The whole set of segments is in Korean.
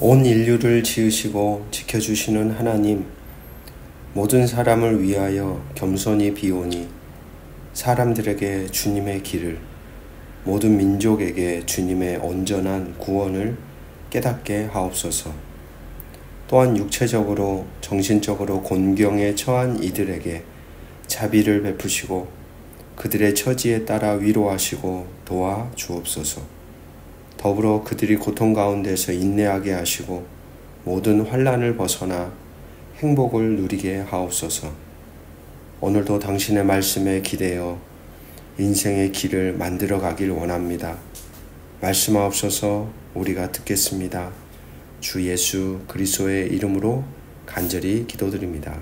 온 인류를 지으시고 지켜주시는 하나님, 모든 사람을 위하여 겸손히 비오니 사람들에게 주님의 길을, 모든 민족에게 주님의 온전한 구원을 깨닫게 하옵소서. 또한 육체적으로 정신적으로 곤경에 처한 이들에게 자비를 베푸시고 그들의 처지에 따라 위로하시고 도와 주옵소서. 더불어 그들이 고통 가운데서 인내하게 하시고 모든 환난을 벗어나 행복을 누리게 하옵소서. 오늘도 당신의 말씀에 기대어 인생의 길을 만들어 가길 원합니다. 말씀하옵소서. 우리가 듣겠습니다. 주 예수 그리스도의 이름으로 간절히 기도드립니다.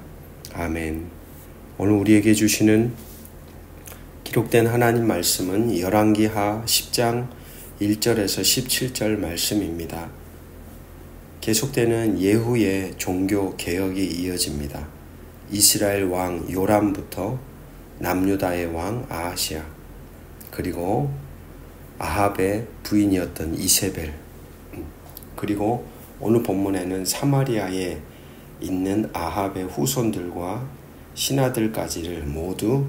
아멘. 오늘 우리에게 주시는 기록된 하나님 말씀은 열왕기하 10장 1절에서 17절 말씀입니다. 계속되는 예후의 종교 개혁이 이어집니다. 이스라엘 왕 요람부터 남유다의 왕 아하시야, 그리고 아합의 부인이었던 이세벨, 그리고 오늘 본문에는 사마리아에 있는 아합의 후손들과 신하들까지를 모두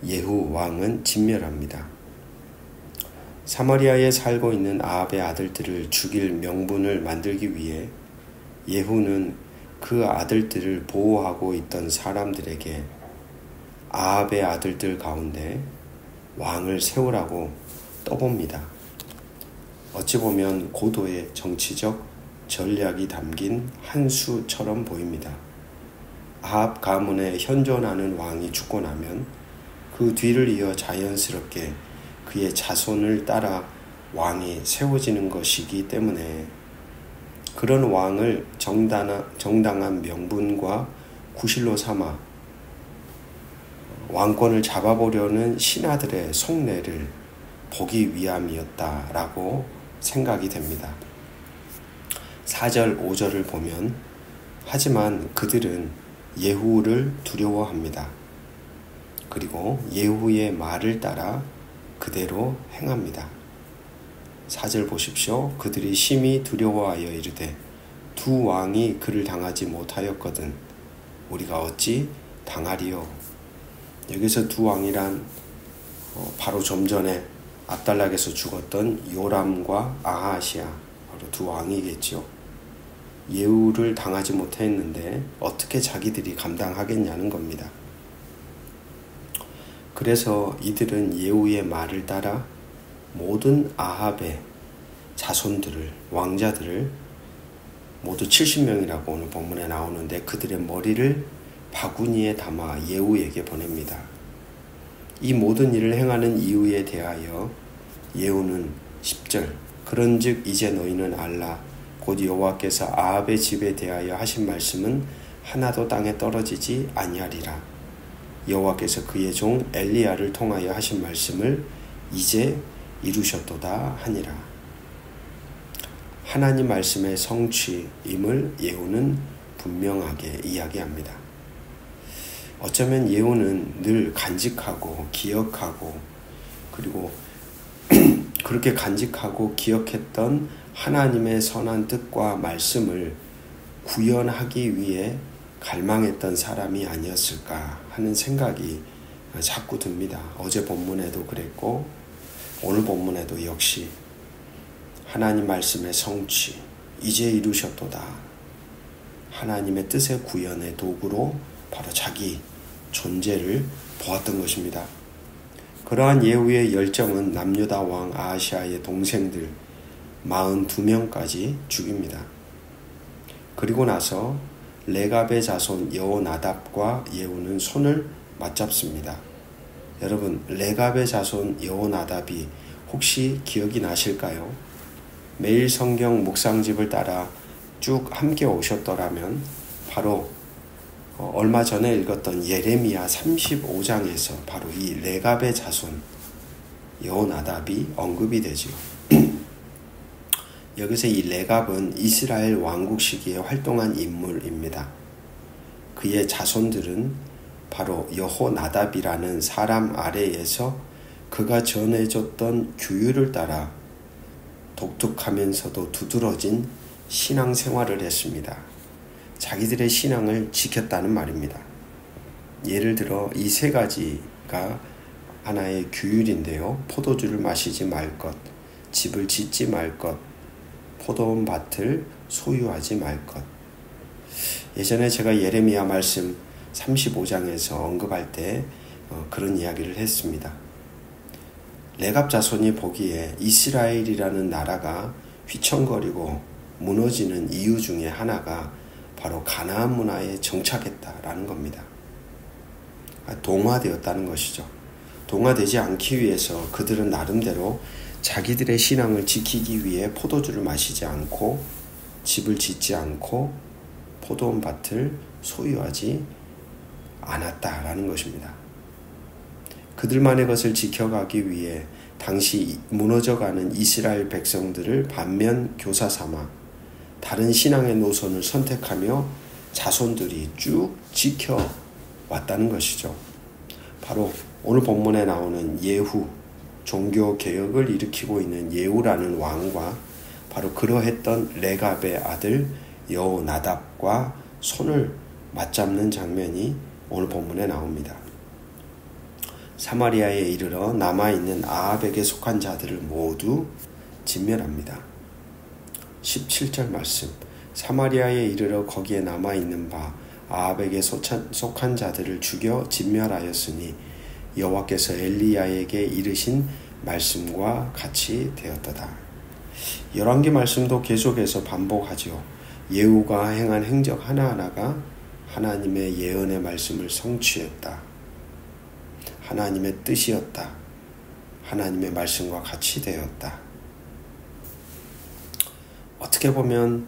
예후 왕은 진멸합니다. 사마리아에 살고 있는 아합의 아들들을 죽일 명분을 만들기 위해 예후는 그 아들들을 보호하고 있던 사람들에게 아합의 아들들 가운데 왕을 세우라고 떠봅니다. 어찌 보면 고도의 정치적 전략이 담긴 한 수처럼 보입니다. 아합 가문에 현존하는 왕이 죽고 나면 그 뒤를 이어 자연스럽게 그의 자손을 따라 왕이 세워지는 것이기 때문에 그런 왕을 정당한 명분과 구실로 삼아 왕권을 잡아보려는 신하들의 속내를 보기 위함이었다라고 생각이 됩니다. 4절, 5절을 보면 하지만 그들은 예후를 두려워합니다. 그리고 예후의 말을 따라 그대로 행합니다. 4절 보십시오. 그들이 심히 두려워하여 이르되 두 왕이 그를 당하지 못하였거든 우리가 어찌 당하리요. 여기서 두 왕이란 바로 좀 전에 압달락에서 죽었던 요람과 아하시아, 바로 두 왕이겠죠. 예후를 당하지 못했는데 어떻게 자기들이 감당하겠냐는 겁니다. 그래서 이들은 예후의 말을 따라 모든 아합의 자손들을, 왕자들을 모두 70명이라고 오늘 본문에 나오는데 그들의 머리를 바구니에 담아 예후에게 보냅니다. 이 모든 일을 행하는 이유에 대하여 예후는 10절 그런즉 이제 너희는 알라 곧 여호와께서 아합의 집에 대하여 하신 말씀은 하나도 땅에 떨어지지 아니하리라. 여호와께서 그의 종 엘리야를 통하여 하신 말씀을 이제 이루셨도다 하니라. 하나님 말씀의 성취임을 예후는 분명하게 이야기합니다. 어쩌면 예후는 늘 간직하고 기억하고 그리고 그렇게 간직하고 기억했던 하나님의 선한 뜻과 말씀을 구현하기 위해 갈망했던 사람이 아니었을까 하는 생각이 자꾸 듭니다. 어제 본문에도 그랬고 오늘 본문에도 역시 하나님 말씀의 성취 이제 이루셨도다. 하나님의 뜻의 구현의 도구로 바로 자기 존재를 보았던 것입니다. 그러한 예후의 열정은 남유다 왕 아하시아의 동생들 42명까지 죽입니다. 그리고 나서 레갑의 자손 여호나답과 예후는 손을 맞잡습니다. 여러분, 레갑의 자손 여호나답이 혹시 기억이 나실까요? 매일 성경 묵상집을 따라 쭉 함께 오셨더라면 바로 얼마 전에 읽었던 예레미야 35장에서 바로 이 레갑의 자손 여호나답이 언급이 되죠. 여기서 이 레갑은 이스라엘 왕국 시기에 활동한 인물입니다. 그의 자손들은 바로 여호나답이라는 사람 아래에서 그가 전해줬던 규율을 따라 독특하면서도 두드러진 신앙생활을 했습니다. 자기들의 신앙을 지켰다는 말입니다. 예를 들어 이 세 가지가 하나의 규율인데요. 포도주를 마시지 말 것, 집을 짓지 말 것, 포도원 밭을 소유하지 말 것. 예전에 제가 예레미야 말씀 35장에서 언급할 때 그런 이야기를 했습니다. 레갑 자손이 보기에 이스라엘이라는 나라가 휘청거리고 무너지는 이유 중에 하나가 바로 가나안 문화에 정착했다라는 겁니다. 동화되었다는 것이죠. 동화되지 않기 위해서 그들은 나름대로 자기들의 신앙을 지키기 위해 포도주를 마시지 않고 집을 짓지 않고 포도원 밭을 소유하지 않았다라는 것입니다. 그들만의 것을 지켜가기 위해 당시 무너져가는 이스라엘 백성들을 반면 교사 삼아 다른 신앙의 노선을 선택하며 자손들이 쭉 지켜왔다는 것이죠. 바로 오늘 본문에 나오는 예후, 종교 개혁을 일으키고 있는 예후라는 왕과 바로 그러했던 레갑의 아들 여호나답과 손을 맞잡는 장면이 오늘 본문에 나옵니다. 사마리아에 이르러 남아있는 아합에게 속한 자들을 모두 진멸합니다. 17절 말씀, 사마리아에 이르러 거기에 남아있는 바 아합에게 속한 자들을 죽여 진멸하였으니 여호와께서 엘리야에게 이르신 말씀과 같이 되었도다. 열왕기 말씀도 계속해서 반복하죠. 예후가 행한 행적 하나하나가 하나님의 예언의 말씀을 성취했다. 하나님의 뜻이었다. 하나님의 말씀과 같이 되었다. 어떻게 보면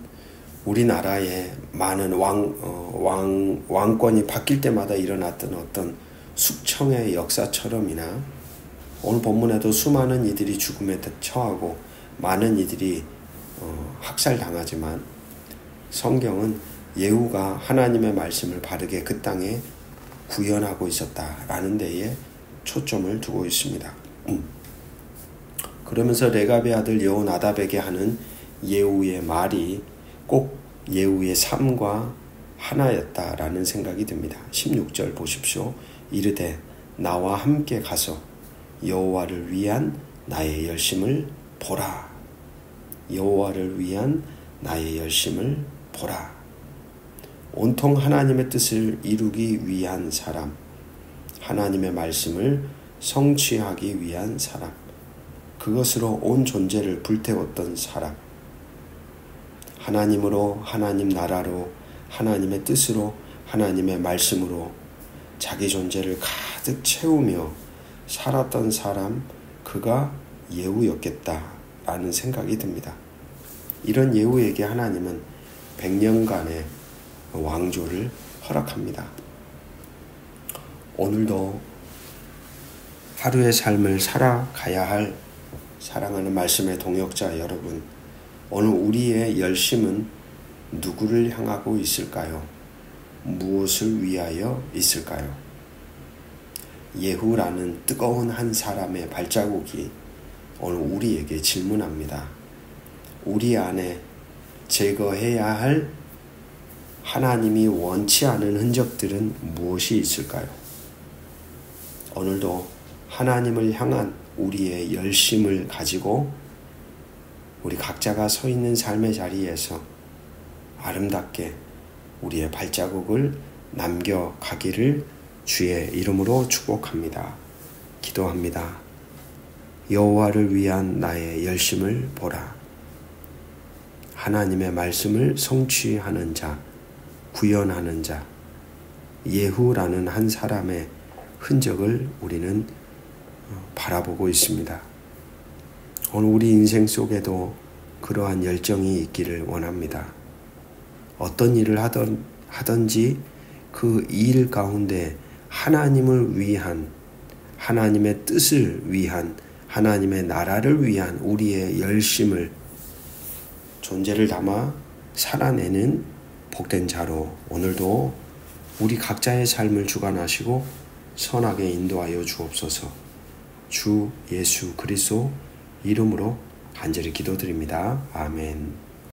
우리나라에 많은 왕권이 바뀔 때마다 일어났던 어떤 숙청의 역사처럼이나 오늘 본문에도 수많은 이들이 죽음에 처하고 많은 이들이 학살당하지만 성경은 예후가 하나님의 말씀을 바르게 그 땅에 구현하고 있었다라는 데에 초점을 두고 있습니다. 그러면서 레갑의 아들 여호나답에게 하는 예후의 말이 꼭 예후의 삶과 하나였다라는 생각이 듭니다. 16절 보십시오. 이르되 나와 함께 가서 여호와를 위한 나의 열심을 보라. 여호와를 위한 나의 열심을 보라. 온통 하나님의 뜻을 이루기 위한 사람, 하나님의 말씀을 성취하기 위한 사람, 그것으로 온 존재를 불태웠던 사람, 하나님으로, 하나님 나라로, 하나님의 뜻으로, 하나님의 말씀으로 자기 존재를 가득 채우며 살았던 사람, 그가 예후였겠다라는 생각이 듭니다. 이런 예후에게 하나님은 100년간의 왕조를 허락합니다. 오늘도 하루의 삶을 살아가야 할 사랑하는 말씀의 동역자 여러분, 오늘 우리의 열심은 누구를 향하고 있을까요? 무엇을 위하여 있을까요? 예후라는 뜨거운 한 사람의 발자국이 오늘 우리에게 질문합니다. 우리 안에 제거해야 할 하나님이 원치 않은 흔적들은 무엇이 있을까요? 오늘도 하나님을 향한 우리의 열심을 가지고 우리 각자가 서 있는 삶의 자리에서 아름답게 우리의 발자국을 남겨가기를 주의 이름으로 축복합니다. 기도합니다. 여호와를 위한 나의 열심을 보라. 하나님의 말씀을 성취하는 자, 구현하는 자, 예후라는 한 사람의 흔적을 우리는 바라보고 있습니다. 오늘 우리 인생 속에도 그러한 열정이 있기를 원합니다. 어떤 일을 하든지 그 일 가운데 하나님을 위한, 하나님의 뜻을 위한, 하나님의 나라를 위한 우리의 열심을, 존재를 담아 살아내는 복된 자로 오늘도 우리 각자의 삶을 주관하시고 선하게 인도하여 주옵소서. 주 예수 그리스도 이름으로 간절히 기도드립니다. 아멘.